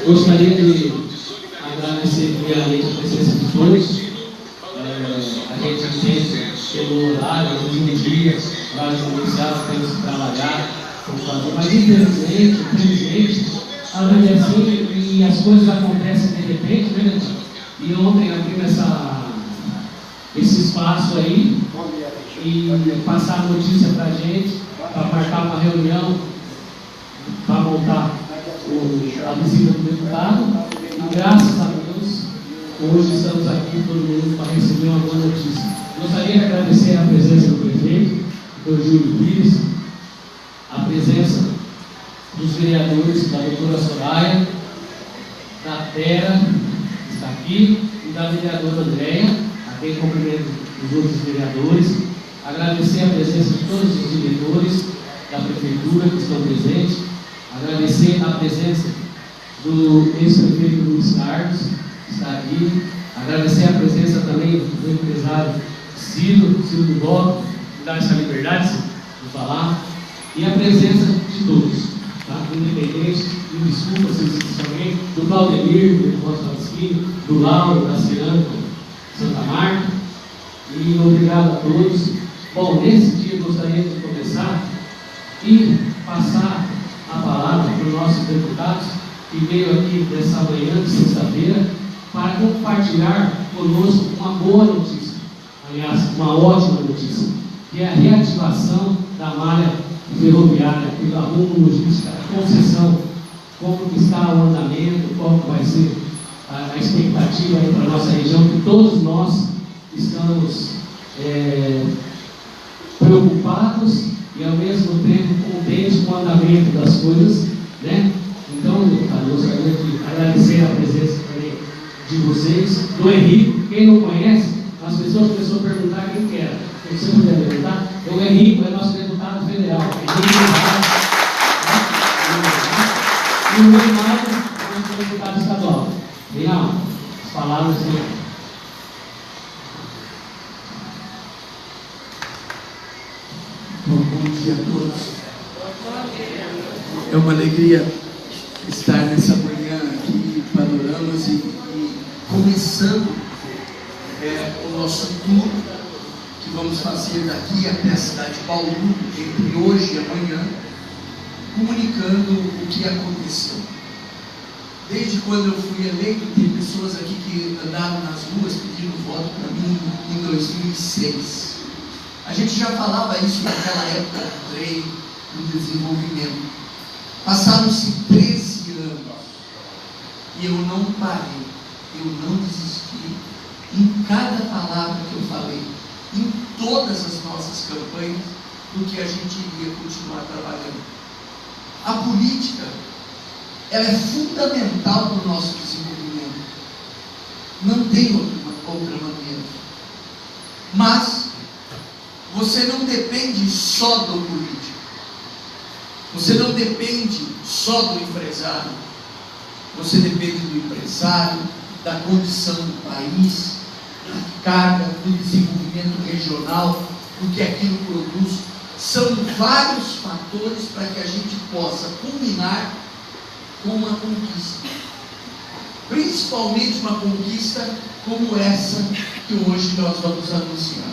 Gostaria de agradecer primeiramente a presença de todos. A gente entende pelo horário, no dia, horário comercial, temos que trabalhar, mas infelizmente, a vida é assim e as coisas acontecem de repente, né? E ontem abrimos esse espaço aí e passar a notícia para a gente, para marcar uma reunião, para montar a visita do deputado. E graças a Deus, hoje estamos aqui todo mundo para receber uma boa notícia. Gostaria de agradecer a presença do prefeito, do Júlio Pires, a presença dos vereadores, da doutora Soraya, da Tera, que está aqui, e da vereadora Andréia, a quem cumprimento os outros vereadores. Agradecer a presença de todos os diretores da prefeitura que estão presentes. Agradecer a presença do ex-prefeito Luiz Carlos, que está aqui. Agradecer a presença também do empresário Ciro do Bloco, que dá essa liberdade de falar. E a presença de todos, tá? Independente, me desculpa se existe alguém, do Claudemir, do Costa Pasquini, do Lauro, da Ciano, Santa Marta. E obrigado a todos. Bom, nesse dia eu gostaria de começar e passar a palavra para os nossos deputados que veio aqui nessa manhã de sexta-feira para compartilhar conosco uma boa notícia, aliás, uma ótima notícia, que é a reativação da malha ferroviária, pela Rumo Logística, a concessão, como que está o andamento, qual vai ser a expectativa aí para a nossa região, que todos nós estamos preocupados e ao mesmo tempo contentes com o andamento das coisas, né? Então, deputado, eu gostaria de agradecer a presença também de vocês, do Henrique. Quem não conhece, as pessoas começaram a perguntar quem que era. Se você puder perguntar, o Henrique é nosso deputado federal. E o Reinaldo é nosso deputado estadual. Reinaldo, as palavras são. Bom dia a todos. É uma alegria estar nessa manhã aqui em Panoramas e começando o nosso tour que vamos fazer daqui até a cidade de Bauru, entre hoje e amanhã, comunicando o que aconteceu. Desde quando eu fui eleito, tem pessoas aqui que andaram nas ruas pedindo voto para mim em 2006. A gente já falava isso naquela época do trem, do desenvolvimento. Passaram-se 13 anos e eu não parei, eu não desisti. Em cada palavra que eu falei, em todas as nossas campanhas, do que a gente iria continuar trabalhando. A política, ela é fundamental para o nosso desenvolvimento. Não tem outra maneira. Mas você não depende só do político. Você não depende só do empresário. Você depende do empresário, da condição do país, da carga, do desenvolvimento regional, do que aquilo produz. São vários fatores para que a gente possa culminar com uma conquista. Principalmente uma conquista como essa que hoje nós vamos anunciar.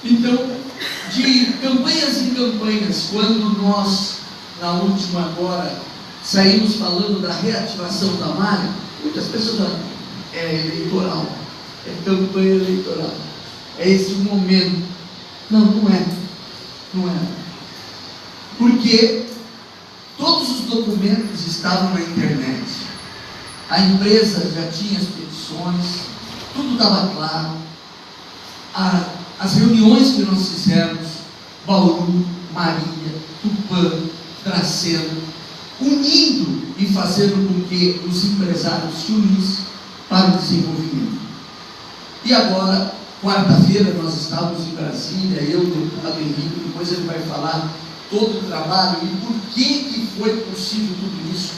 Então, de campanhas em campanhas, quando nós, na última agora, saímos falando da reativação da malha, muitas pessoas falam, é eleitoral, é campanha eleitoral, é esse o momento. Não, não é. Não é. Porque todos os documentos estavam na internet. A empresa já tinha as petições, tudo estava claro. As reuniões que nós fizemos, Bauru, Marília, Tupã, Dracena, unindo e fazendo com que os empresários se unissem para o desenvolvimento. E agora, quarta-feira, nós estávamos em Brasília, eu, o deputado Henrique, depois ele vai falar todo o trabalho e por que foi possível tudo isso.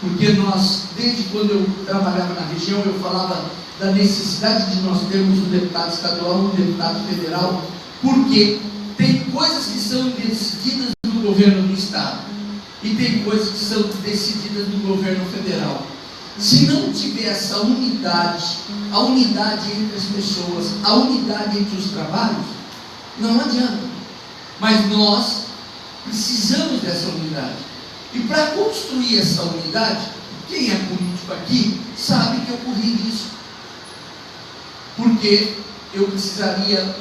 Porque nós, desde quando eu trabalhava na região, eu falava da necessidade de nós termos um deputado estadual, um deputado federal, porque tem coisas que são decididas no governo do estado e tem coisas que são decididas no governo federal. Se não tiver essa unidade, a unidade entre as pessoas, a unidade entre os trabalhos, não adianta. Mas nós precisamos dessa unidade. E para construir essa unidade, quem é político aqui sabe que eu corri risco. Porque eu precisaria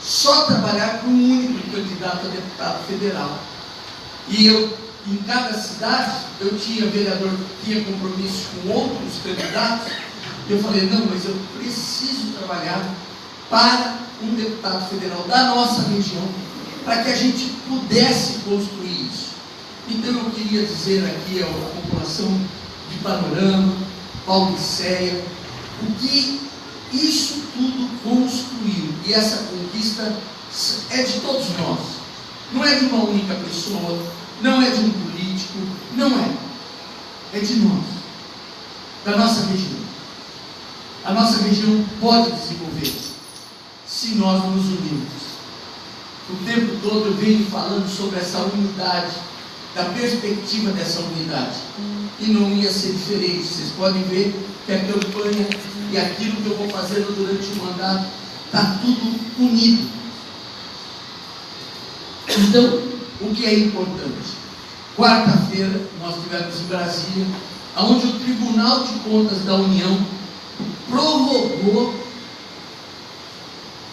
só trabalhar com um único candidato a deputado federal. E eu, em cada cidade, eu tinha vereador que tinha compromisso com outros candidatos. E eu falei, não, mas eu preciso trabalhar para um deputado federal da nossa região, para que a gente pudesse construir isso. Então eu queria dizer aqui à população de Panorama, Paulicéia, o que isso tudo construiu. E essa conquista é de todos nós. Não é de uma única pessoa, não é de um político, não é. É de nós, da nossa região. A nossa região pode desenvolver se nós nos unirmos. O tempo todo eu venho falando sobre essa unidade, da perspectiva dessa unidade. E não ia ser diferente. Vocês podem ver que a campanha e aquilo que eu vou fazendo durante o mandato está tudo unido. Então, o que é importante? Quarta-feira nós tivemos em Brasília, onde o Tribunal de Contas da União prorrogou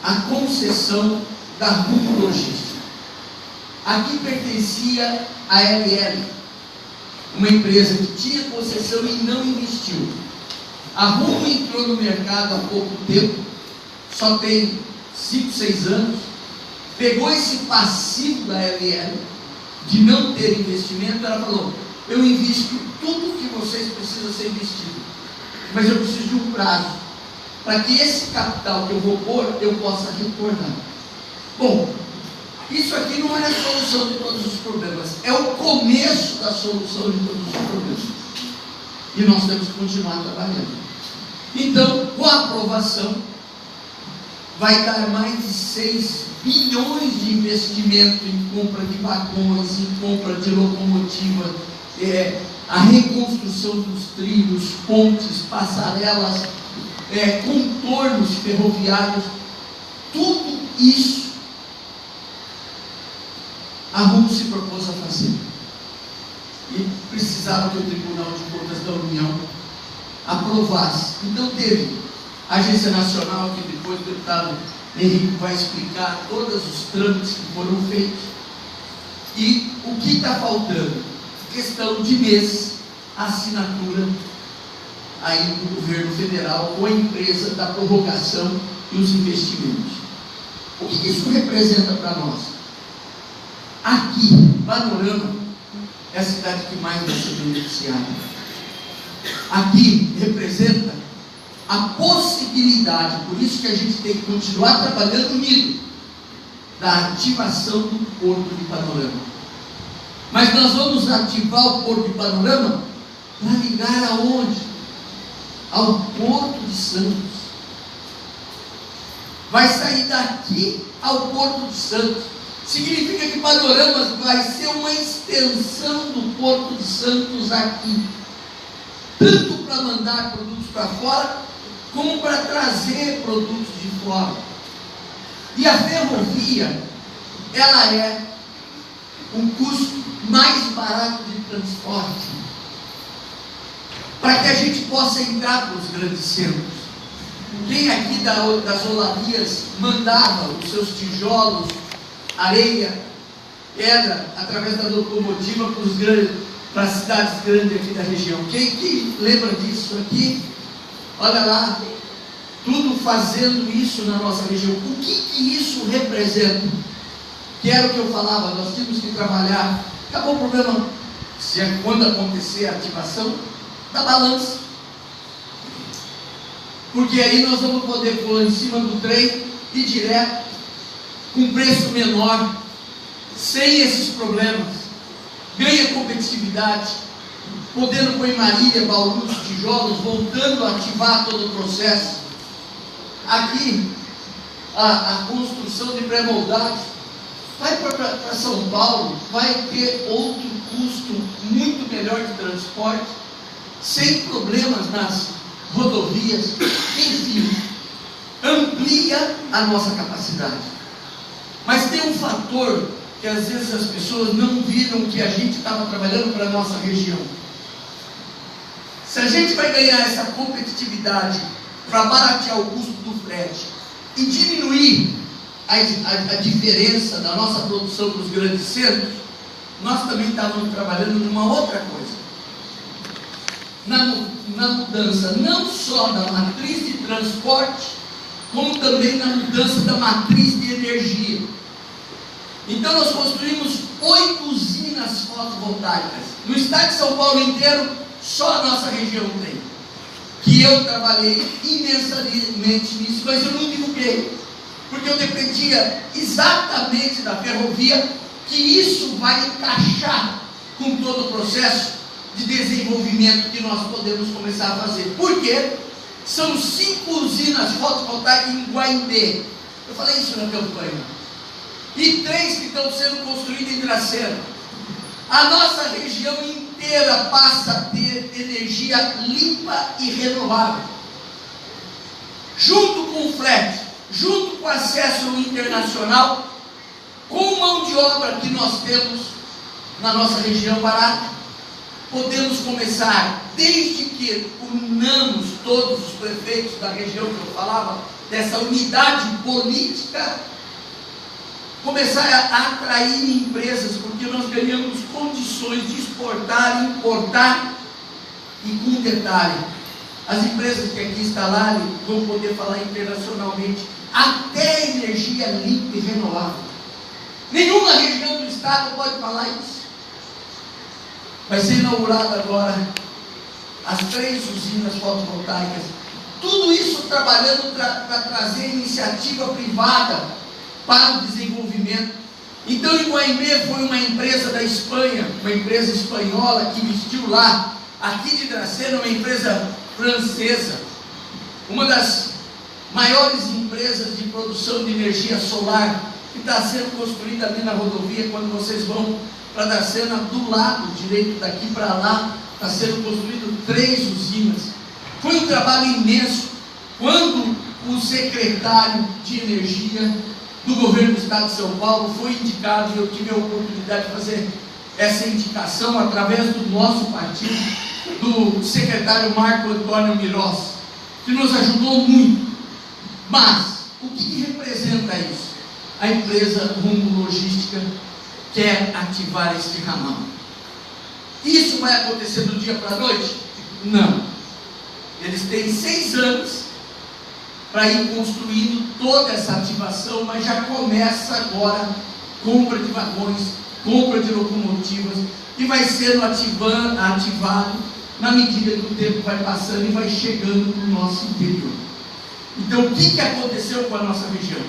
a concessão da Rumo Logística. Aqui pertencia a LL, uma empresa que tinha concessão e não investiu. A Rumo entrou no mercado há pouco tempo, só tem 5, 6 anos, pegou esse passivo da LL de não ter investimento. Ela falou, eu invisto tudo que vocês precisam ser investido, mas eu preciso de um prazo, para que esse capital que eu vou pôr, eu possa retornar. Bom, isso aqui não é a solução de todos os problemas, é o começo da solução de todos os problemas. E nós temos que continuar trabalhando. Então, com a aprovação, vai dar mais de 6 bilhões de investimento em compra de vagões, em compra de locomotiva, a reconstrução dos trilhos, pontes, passarelas, contornos ferroviários. Tudo isso a Rumo se propôs a fazer. E precisava que o Tribunal de Contas da União aprovasse. Então teve a Agência Nacional, que depois o deputado Henrique vai explicar todos os trâmites que foram feitos. E o que está faltando? Questão de meses, a assinatura aí do governo federal com a empresa da prorrogação e os investimentos. O que isso representa para nós? Aqui, Panorama é a cidade que mais vai ser beneficiada. Aqui representa a possibilidade, por isso que a gente tem que continuar trabalhando unido, da ativação do Porto de Panorama. Mas nós vamos ativar o Porto de Panorama para ligar aonde? Ao Porto de Santos. Vai sair daqui ao Porto de Santos. Significa que Panorama vai ser uma extensão do Porto de Santos aqui, tanto para mandar produtos para fora, como para trazer produtos de fora. E a ferrovia, ela é um custo mais barato de transporte, para que a gente possa entrar para os grandes centros. Quem aqui das olarias mandava os seus tijolos, areia, pedra, através da locomotiva para as cidades grandes aqui da região? Quem lembra disso aqui? Olha lá, tudo fazendo isso na nossa região. O que isso representa? Que era o que eu falava, nós tínhamos que trabalhar. Acabou o problema, quando acontecer a ativação, da balança. Porque aí nós vamos poder pôr em cima do trem e direto, com preço menor, sem esses problemas. Ganha competitividade, podendo pôr em Marília, Bauru, tijolos, voltando a ativar todo o processo. Aqui, a construção de pré-moldados, vai para São Paulo, vai ter outro custo muito melhor de transporte, sem problemas nas rodovias, enfim, amplia a nossa capacidade. Mas tem um fator que às vezes as pessoas não viram que a gente estava trabalhando para a nossa região. Se a gente vai ganhar essa competitividade para baratear o custo do frete e diminuir a diferença da nossa produção para os grandes centros, nós também estávamos trabalhando numa outra coisa. Na mudança não só da matriz de transporte, como também na mudança da matriz de energia. Então nós construímos 8 usinas fotovoltaicas. No estado de São Paulo inteiro, só a nossa região tem. Que eu trabalhei imensamente nisso, mas eu não divulguei. Porque eu dependia exatamente da ferrovia, que isso vai encaixar com todo o processo de desenvolvimento que nós podemos começar a fazer. Por quê? São 5 usinas fotovoltaicas em Guaimbê. Eu falei isso na campanha. E 3 que estão sendo construídas em Dracena. A nossa região inteira passa a ter energia limpa e renovável. Junto com o frete, junto com o acesso internacional, com mão de obra que nós temos na nossa região barata, podemos começar, desde que unamos todos os prefeitos da região que eu falava, dessa unidade política, começar a atrair empresas, porque nós ganhamos condições de exportar, importar, e com um detalhe, as empresas que aqui instalarem vão poder falar internacionalmente, até energia limpa e renovável. Nenhuma região do estado pode falar isso. Vai ser inaugurado agora as 3 usinas fotovoltaicas. Tudo isso trabalhando para trazer iniciativa privada para o desenvolvimento. Então, em Guaimbê foi uma empresa da Espanha, uma empresa espanhola que investiu lá. Aqui de Dracena, uma empresa francesa, uma das maiores empresas de produção de energia solar, que está sendo construída ali na rodovia. Quando vocês vão para Dracena, do lado direito daqui para lá, está sendo construído 3 usinas. Foi um trabalho imenso. Quando o secretário de energia do governo do estado de São Paulo foi indicado, e eu tive a oportunidade de fazer essa indicação através do nosso partido, do secretário Marco Antônio Mirós, que nos ajudou muito. Mas o que representa isso? A empresa Rumo Logística quer ativar este ramal. Isso vai acontecer do dia para a noite? Não. Eles têm 6 anos para ir construindo toda essa ativação, mas já começa agora compra de vagões, compra de locomotivas, e vai sendo ativado na medida que o tempo vai passando e vai chegando no nosso interior. Então, o que aconteceu com a nossa região?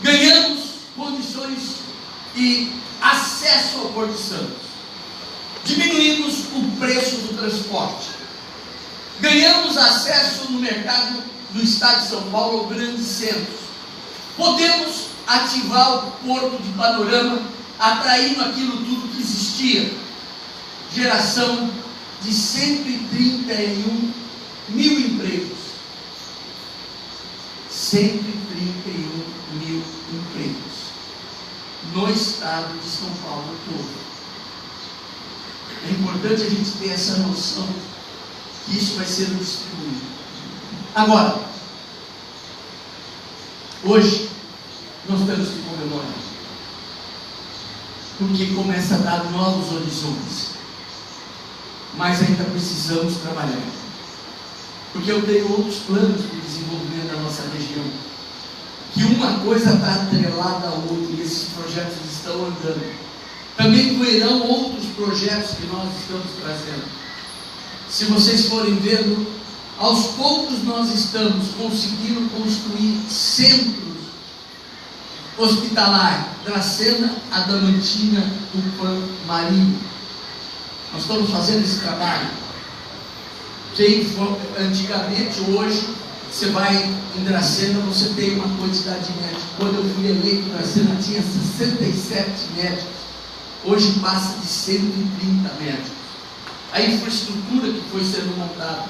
Ganhamos condições e acesso ao Porto de Santos. Diminuímos o preço do transporte. Ganhamos acesso no mercado do estado de São Paulo ao grandes centros. Podemos ativar o Porto de Panorama, atraindo aquilo tudo que existia. Geração de 131 mil empregos. 131 mil empregos no estado de São Paulo todo. É importante a gente ter essa noção que isso vai ser distribuído. Agora, hoje nós temos que comemorar, porque começa a dar novos horizontes, mas ainda precisamos trabalhar, porque eu tenho outros planos de desenvolvimento da nossa região, que uma coisa está atrelada à outra, e esses projetos estão andando. Também virão outros projetos que nós estamos trazendo. Se vocês forem vendo, aos poucos nós estamos conseguindo construir centros hospitalar, Dracena, Adamantina, Tupã, Marinho. Nós estamos fazendo esse trabalho. Antigamente, hoje, Você vai em Dracena, você tem uma quantidade de médicos. Quando eu fui eleito, Dracena tinha 67 médicos. Hoje passa de 130 médicos. A infraestrutura que foi sendo montada.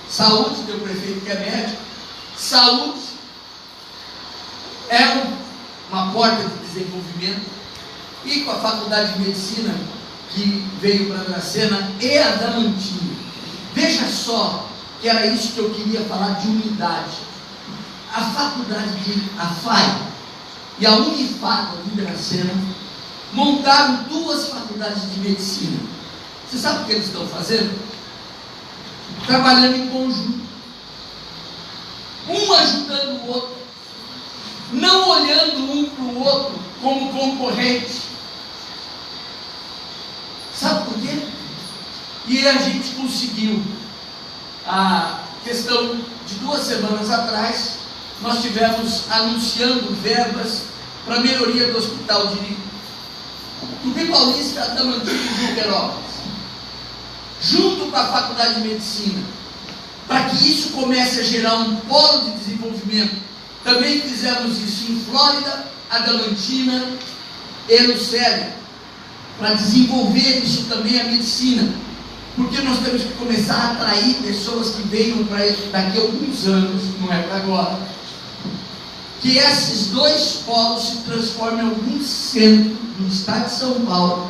Saúde, tem o prefeito que é médico. Saúde é uma porta de desenvolvimento. E com a faculdade de medicina que veio para Dracena e a Adamantina. Veja só que era isso que eu queria falar de unidade. A faculdade a FAI e a Unifac de Dracena montaram duas faculdades de medicina. Você sabe o que eles estão fazendo? Trabalhando em conjunto, um ajudando o outro, não olhando um para o outro como concorrente. Sabe por quê? E a gente conseguiu. A questão de 2 semanas atrás, nós tivemos anunciando verbas para a melhoria do hospital de Tupi Paulista, Adamantina e Juquerópolis, junto com a faculdade de medicina, para que isso comece a gerar um polo de desenvolvimento. Também fizemos isso em Flórida, Adamantina e Lucélia, para desenvolver isso também a medicina. Porque nós temos que começar a atrair pessoas que venham para daqui a alguns anos, não é para agora, que esses 2 polos se transformem em algum centro no estado de São Paulo,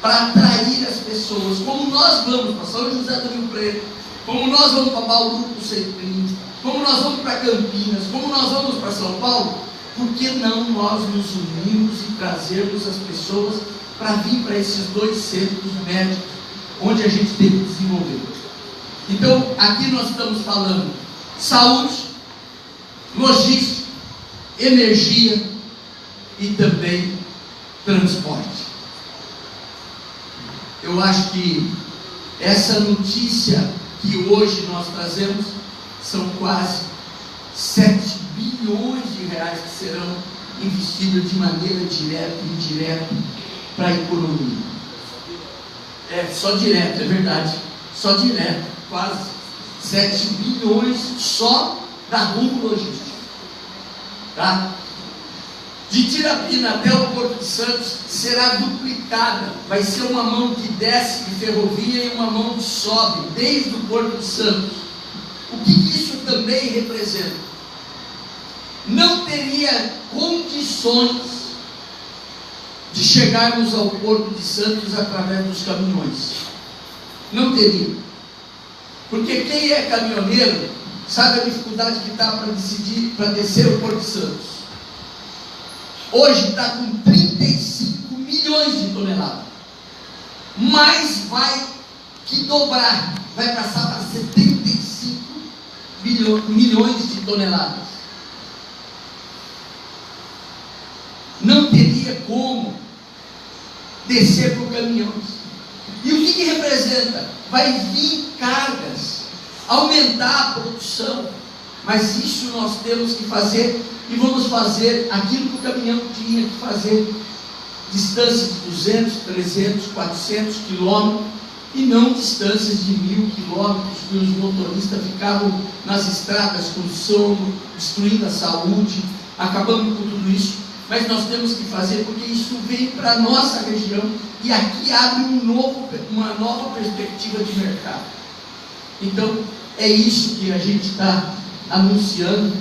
para atrair as pessoas, como nós vamos para São José do Rio Preto, como nós vamos para Bauru do Centrinho, como nós vamos para Campinas, como nós vamos para São Paulo. Por que não nós nos unirmos e trazermos as pessoas para vir para esses 2 centros médicos, onde a gente tem que desenvolver? Então, aqui nós estamos falando saúde, logística, energia e também transporte. Eu acho que essa notícia que hoje nós trazemos são quase 7 bilhões de reais que serão investidos de maneira direta e indireta para a economia. Só direto, é verdade. Só direto, quase 7 bilhões só da Rumo Logística. Tá? De Tirapina até o Porto de Santos será duplicada. Vai ser uma mão que desce de ferrovia e uma mão que sobe desde o Porto de Santos. O que isso também representa? Não teria condições de chegarmos ao Porto de Santos através dos caminhões. Não teria. Porque quem é caminhoneiro sabe a dificuldade que está para descer o Porto de Santos. Hoje está com 35 milhões de toneladas. Mas vai que dobrar, vai passar para 75 milhões de toneladas. Não teria como descer por caminhões. E o que representa? Vai vir cargas, aumentar a produção. Mas isso nós temos que fazer, e vamos fazer aquilo que o caminhão tinha que fazer, distâncias de 200, 300, 400 quilômetros, e não distâncias de 1000 quilômetros, que os motoristas ficavam nas estradas com sono, destruindo a saúde, acabando com tudo isso. Mas nós temos que fazer, porque isso vem para a nossa região, e aqui abre uma nova perspectiva de mercado. Então, é isso que a gente está anunciando,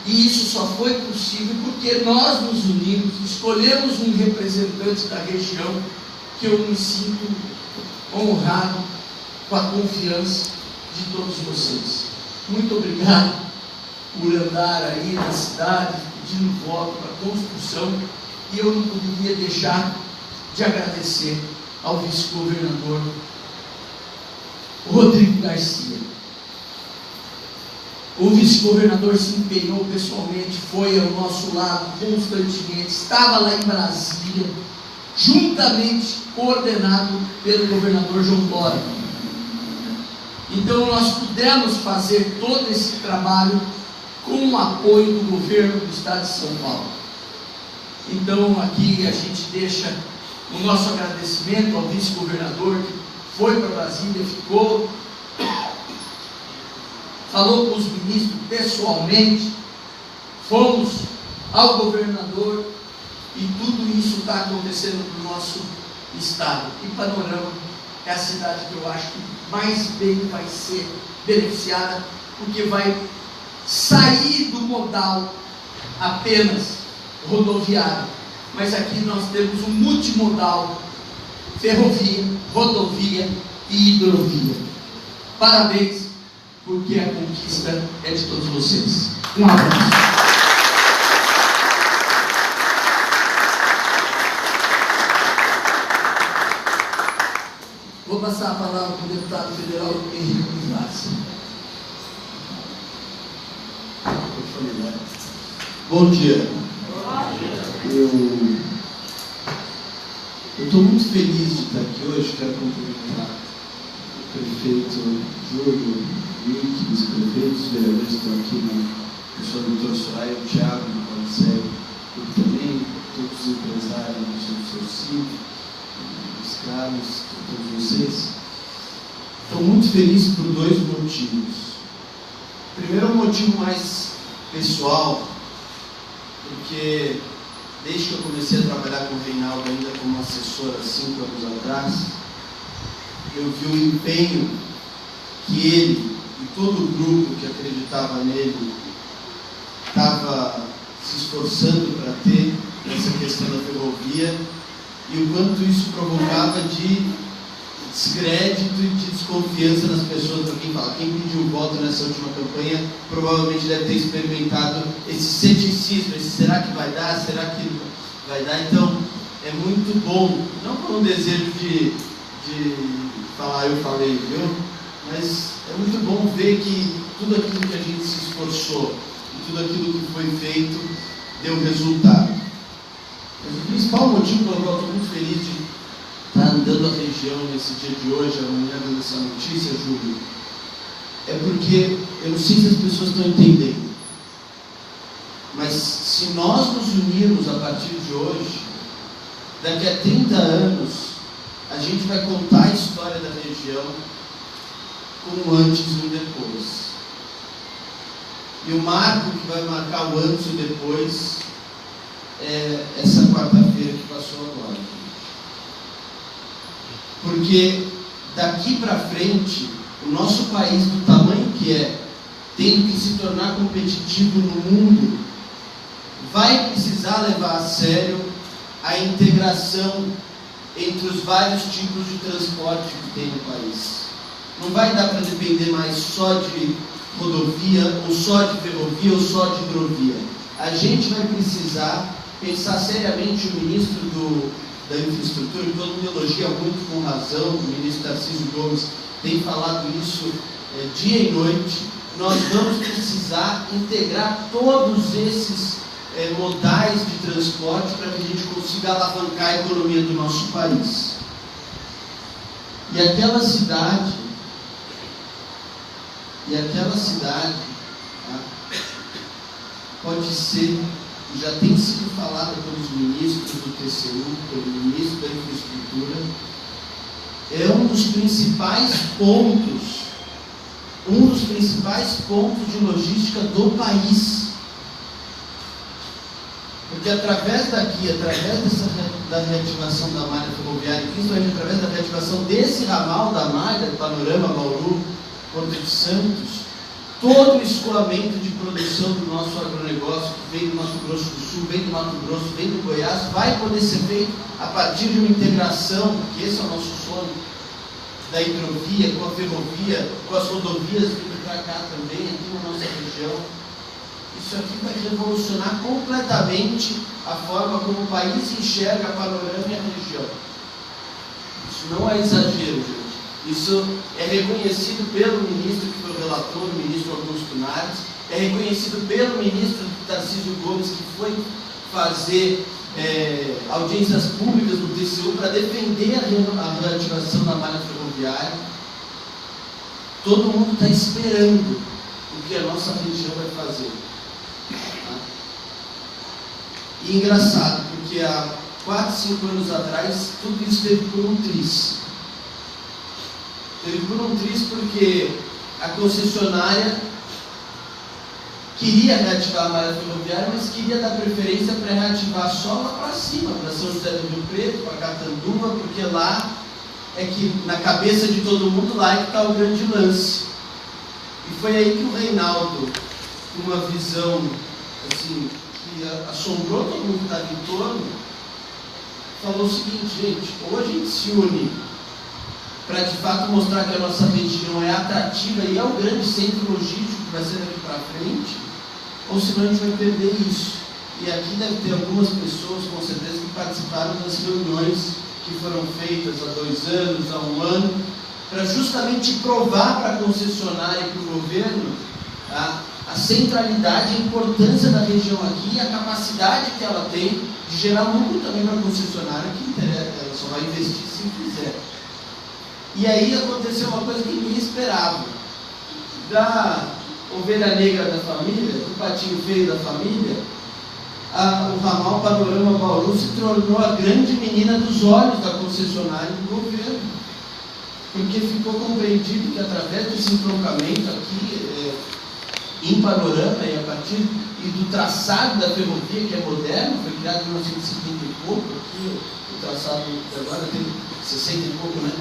e isso só foi possível porque nós nos unimos, escolhemos um representante da região, que eu me sinto honrado com a confiança de todos vocês. Muito obrigado por andar aí na cidade, pedindo voto para a construção, e eu não poderia deixar de agradecer ao vice-governador Rodrigo Garcia. O vice-governador se empenhou pessoalmente, foi ao nosso lado constantemente, estava lá em Brasília, juntamente coordenado pelo governador João Dória. Então nós pudemos fazer todo esse trabalho com o apoio do governo do estado de São Paulo. Então aqui a gente deixa o nosso agradecimento ao vice-governador, que foi para Brasília, falou com os ministros pessoalmente, fomos ao governador e tudo isso está acontecendo no nosso estado. E Panorama é a cidade que eu acho que mais bem vai ser beneficiada, porque vai sair do modal apenas rodoviário, mas aqui nós temos um multimodal: ferrovia, rodovia e hidrovia. Parabéns, porque a conquista é de todos vocês. Um abraço. Vou passar a palavra para o deputado federal Henrique Vaz. Bom dia. Eu estou muito feliz de estar aqui hoje. Quero cumprimentar o prefeito Júlio, o Nick, os prefeitos, os vereadores que estão aqui, a pessoa do Dr. Soraya, o Thiago, o Marcelo, e também todos os empresários do seu sítio, os Carlos, todos vocês. Estou muito feliz por dois motivos. Primeiro, um motivo mais pessoal, porque desde que eu comecei a trabalhar com o Reinaldo, ainda como assessor há 5 anos atrás, eu vi o empenho que ele e todo o grupo que acreditava nele estava se esforçando para ter nessa questão da ferrovia, e o quanto isso provocava de descrédito e de desconfiança nas pessoas. Para quem fala, quem pediu o voto nessa última campanha provavelmente deve ter experimentado esse ceticismo, esse será que vai dar, será que vai dar. Então é muito bom, não com um desejo de falar eu falei, viu? Mas é muito bom ver que tudo aquilo que a gente se esforçou e tudo aquilo que foi feito deu resultado. Mas o principal motivo pelo qual eu estou muito feliz de estar andando a região nesse dia de hoje, amanhã dando essa notícia, Júlio, é porque eu não sei se as pessoas estão entendendo, mas se nós nos unirmos a partir de hoje, daqui a 30 anos a gente vai contar a história da região com um antes e um depois. E o marco que vai marcar o antes e o depois é essa quarta-feira que passou agora. Porque daqui para frente, o nosso país, do tamanho que é, tendo que se tornar competitivo no mundo, vai precisar levar a sério a integração entre os vários tipos de transporte que tem no país. Não vai dar para depender mais só de rodovia, ou só de ferrovia, ou só de hidrovia. A gente vai precisar pensar seriamente. O ministro da Infraestrutura, e todo mundo elogia muito com razão, o ministro Tarcísio Gomes tem falado isso dia e noite. Nós vamos precisar integrar todos esses modais de transporte para que a gente consiga alavancar a economia do nosso país. E aquela cidade, tá, pode ser, já tem sido falada pelos ministros do TCU, pelo ministro da Infraestrutura, é um dos principais pontos de logística do país. Porque através da reativação da malha ferroviária, principalmente através da reativação desse ramal da malha, Panorama, Bauru, Porto de Santos, todo o escoamento de produção do nosso agronegócio, que vem do Mato Grosso do Sul, vem do Mato Grosso, vem do Goiás, vai poder ser feito a partir de uma integração, que esse é o nosso sonho, da hidrovia, com a ferrovia, com as rodovias vindo para cá também, aqui na nossa região. Isso aqui vai revolucionar completamente a forma como o país enxerga a Panorama e a região. Isso não é exagero, gente. Isso é reconhecido pelo ministro que foi o relator, o ministro Augusto Nardes, é reconhecido pelo ministro Tarcísio Gomes, que foi fazer audiências públicas no TCU para defender a reativação da malha ferroviária. Todo mundo está esperando o que a nossa região vai fazer. E engraçado, porque há 4, 5 anos atrás, tudo isso teve por um triz. Teve por um triz porque a concessionária queria reativar a malha ferroviária, mas queria dar preferência para reativar só lá para cima, para São José do Rio Preto, para Catanduva, porque lá é que, na cabeça de todo mundo, lá é que está o grande lance. E foi aí que o Reinaldo, com uma visão assim, que assombrou todo mundo que estava em torno, falou o seguinte: gente, ou a gente se une para de fato mostrar que a nossa região é atrativa e é o grande centro logístico que vai ser daqui para frente, ou senão a gente vai perder isso. E aqui deve ter algumas pessoas, com certeza, que participaram das reuniões que foram feitas há 2 anos, há 1 ano, para justamente provar para a concessionária e para o governo a centralidade e a importância da região aqui e a capacidade que ela tem de gerar lucro também para a concessionária, que ela só vai investir se fizer. E aí aconteceu uma coisa que ninguém esperava. Da ovelha negra da família, do patinho feio da família, o ramal Panorama Bauru se tornou a grande menina dos olhos da concessionária e do governo. Porque ficou compreendido que através desse entroncamento aqui em Panorama e a partir do traçado da ferrovia, que é moderno, foi criado em 1950 e pouco, aqui o traçado agora tem 60 e pouco, né?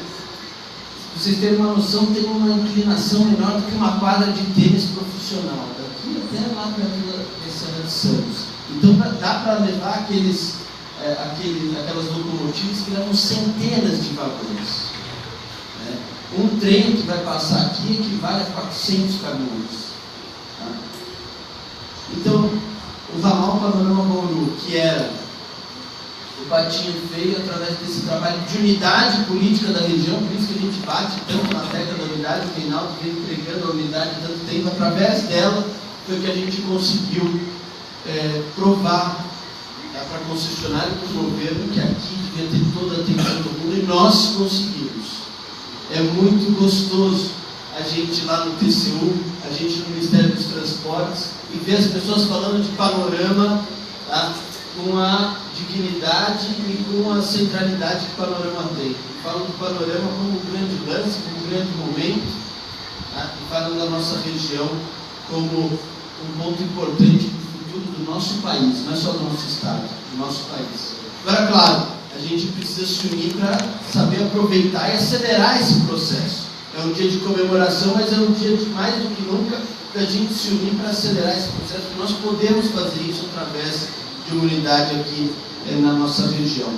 Vocês terem uma noção, tem uma inclinação menor do que uma quadra de tênis profissional, daqui até lá para a Vila Serra de Santos. Então dá para levar aquelas locomotivas que levam centenas de vagões. Né? Um trem que vai passar aqui equivale a 400 caminhões. Tá? Então, o ramal Panorama Bauru, que era o patinho feio, através desse trabalho de unidade política da região, por isso que a gente bate tanto na tecla da unidade, o Reinaldo vem entregando a unidade há tanto tempo, através dela foi que a gente conseguiu provar para a concessionária e para o governo que aqui devia ter toda a atenção do mundo, e nós conseguimos. É muito gostoso a gente lá no TCU, a gente no Ministério dos Transportes, e ver as pessoas falando de Panorama, tá? Com a dignidade e com a centralidade que o Panorama tem. Falam do Panorama como um grande lance, como um grande momento, tá? E falam da nossa região como um ponto importante para o futuro do nosso país, não é só do nosso estado, do nosso país. Agora, claro, a gente precisa se unir para saber aproveitar e acelerar esse processo. É um dia de comemoração, mas é um dia de mais do que nunca da gente se unir para acelerar esse processo, porque nós podemos fazer isso através de uma unidade aqui na nossa região.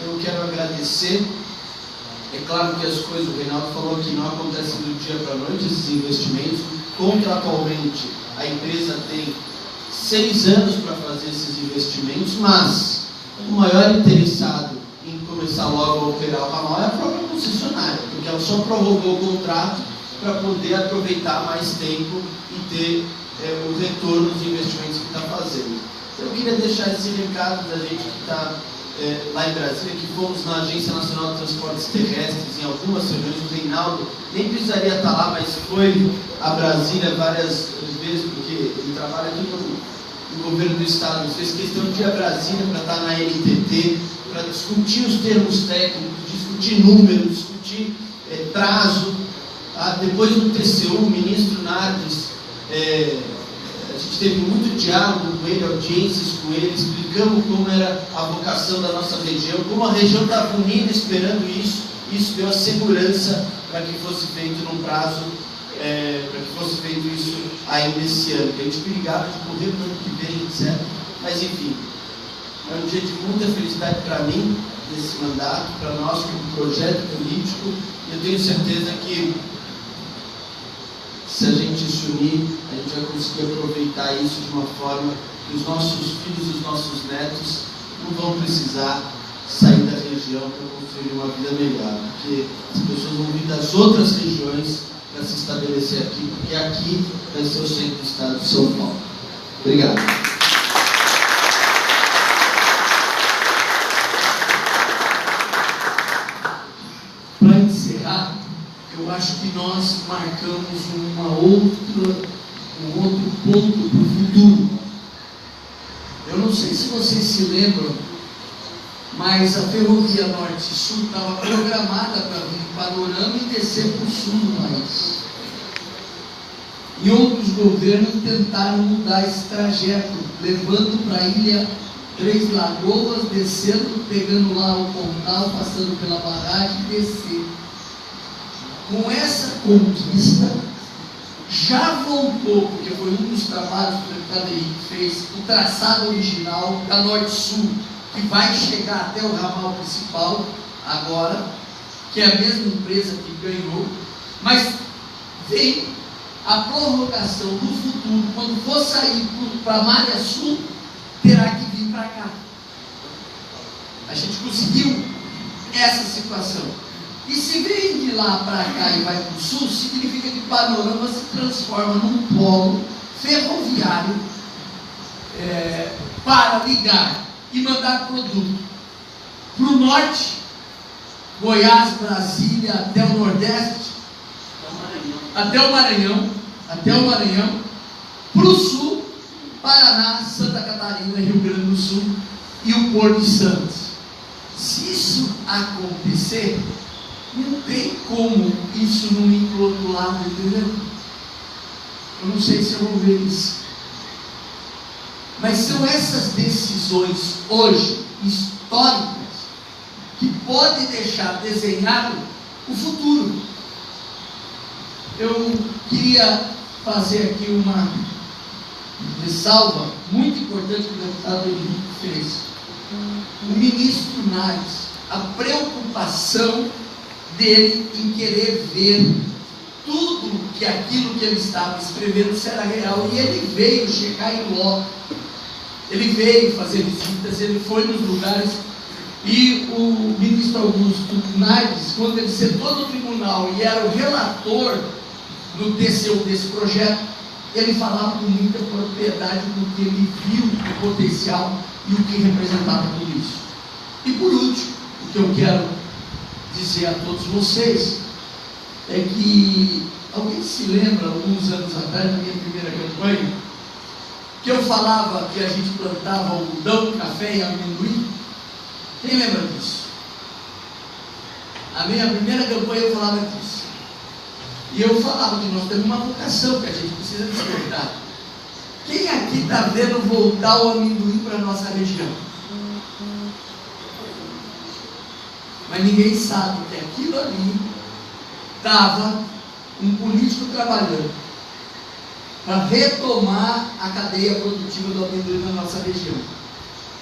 Eu quero agradecer. É claro que as coisas, o Reinaldo falou que não acontecem do dia para a noite, esses investimentos. Contratualmente, a empresa tem 6 anos para fazer esses investimentos, mas o maior interessado em começar logo a operar o ramal é a própria concessionária, porque ela só prorrogou o contrato para poder aproveitar mais tempo e ter o retorno dos investimentos que está fazendo. Eu queria deixar esse recado da gente que está lá em Brasília, que fomos na Agência Nacional de Transportes Terrestres em algumas reuniões. O Reinaldo nem precisaria estar lá, mas foi a Brasília várias vezes, porque ele trabalha aqui no governo do estado, fez questão de ir a Brasília para estar na NTT, para discutir os termos técnicos, discutir números, discutir prazo. Depois do TCU, o ministro Nardes, a gente teve muito diálogo com ele, audiências com ele, explicamos como era a vocação da nossa região, como a região estava unida esperando isso. Isso deu a segurança para que fosse feito num prazo, para que fosse feito isso ainda esse ano. A gente brigava de correr no ano que vem, etc. Mas enfim, é um dia de muita felicidade para mim, nesse mandato, para nós como projeto político, e eu tenho certeza que se a gente se unir, a gente vai conseguir aproveitar isso de uma forma que os nossos filhos e os nossos netos não vão precisar sair da região para construir uma vida melhor, porque as pessoas vão vir das outras regiões para se estabelecer aqui, porque aqui vai ser o centro do estado de São Paulo. Obrigado. Para encerrar, eu acho que nós marcamos um outro ponto para o futuro. Eu não sei se vocês se lembram, mas a Ferrovia Norte-Sul estava programada para vir em Panorama e descer para o sul do país. e outros governos tentaram mudar esse trajeto, levando para a ilha Três Lagoas, descendo, pegando lá o Pontal, passando pela barragem e descer. Com essa conquista, já voltou, porque foi um dos trabalhos que o deputado Henrique fez, o traçado original da Norte-Sul, que vai chegar até o ramal principal agora, que é a mesma empresa que ganhou, mas vem a prorrogação do futuro, quando for sair para a Malha Sul, terá que vir para cá. A gente conseguiu essa situação. E se vem de lá para cá e vai para o sul, significa que Panorama se transforma num polo ferroviário para ligar e mandar produto para o norte, Goiás, Brasília, até o Nordeste, até o Maranhão, para o sul, Paraná, Santa Catarina, Rio Grande do Sul e o Porto de Santos. Se isso acontecer, não tem como isso não ir para o outro lado, entendeu? Eu não sei se eu vou ver isso. Mas são essas decisões hoje, históricas, que podem deixar desenhado o futuro. Eu queria fazer aqui uma ressalva muito importante que o deputado Henrique fez. O ministro Nares, a preocupação dele em querer ver tudo que aquilo que ele estava escrevendo se era real, e ele veio checar em loco, ele veio fazer visitas, ele foi nos lugares, e o ministro Augusto Nares, quando ele sentou no tribunal e era o relator no TCU desse projeto, ele falava com muita propriedade do que ele viu o potencial e o que representava tudo isso. E por último, o que eu quero dizer a todos vocês é que alguém se lembra, alguns anos atrás, na minha primeira campanha, que eu falava que a gente plantava algodão, café e amendoim? Quem lembra disso? A minha primeira campanha eu falava disso. E eu falava que nós temos uma vocação que a gente precisa despertar. Quem aqui está vendo voltar o amendoim para a nossa região? Mas ninguém sabe que aquilo ali estava um político trabalhando para retomar a cadeia produtiva do amendoim na nossa região.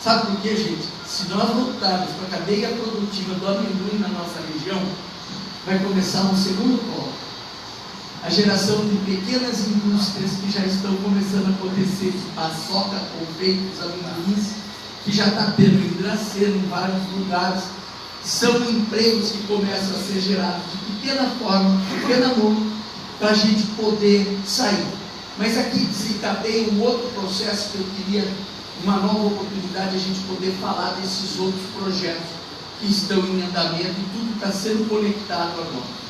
Sabe por quê, gente? Se nós voltarmos para a cadeia produtiva do amendoim na nossa região, vai começar um segundo polo. A geração de pequenas indústrias que já estão começando a acontecer, paçoca, confeitos, amendoins, que já está tendo em Dracena, em vários lugares. São empregos que começam a ser gerados de pequena forma, pequena mão, para a gente poder sair. Mas aqui desencadeia um outro processo que eu queria, uma nova oportunidade, a gente poder falar desses outros projetos que estão em andamento, e tudo está sendo conectado agora.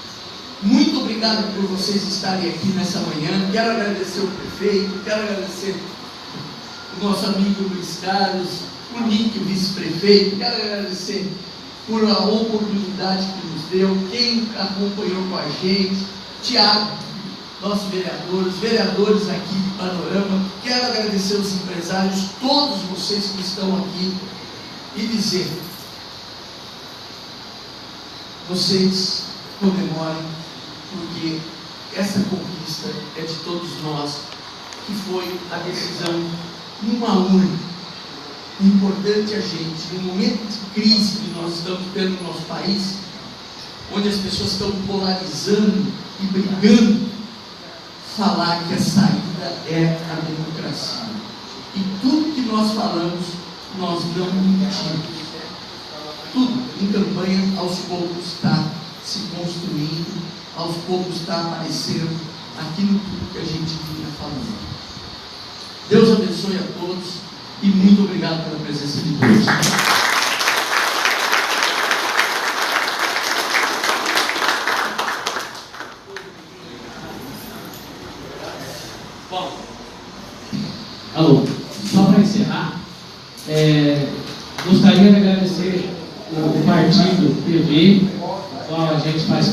Muito obrigado por vocês estarem aqui nessa manhã. Quero agradecer o prefeito, quero agradecer o nosso amigo Luiz Carlos, o Nick, o vice-prefeito, quero agradecer por a oportunidade que nos deu, quem acompanhou com a gente, Tiago, nosso vereador, os vereadores aqui de Panorama, quero agradecer os empresários, todos vocês que estão aqui, e dizer, vocês comemorem, porque essa conquista é de todos nós, que foi a decisão numa urna. Importante a gente, no momento de crise que nós estamos tendo no nosso país, onde as pessoas estão polarizando e brigando, falar que a saída é a democracia. E tudo que nós falamos, nós não mentimos. Tudo em campanha, aos poucos está se construindo, aos poucos está aparecendo aquilo tudo que a gente vinha falando. Deus abençoe a todos e muito obrigado pela presença de todos. Bom, alô, só para encerrar, gostaria de agradecer o Partido PV, qual a gente faz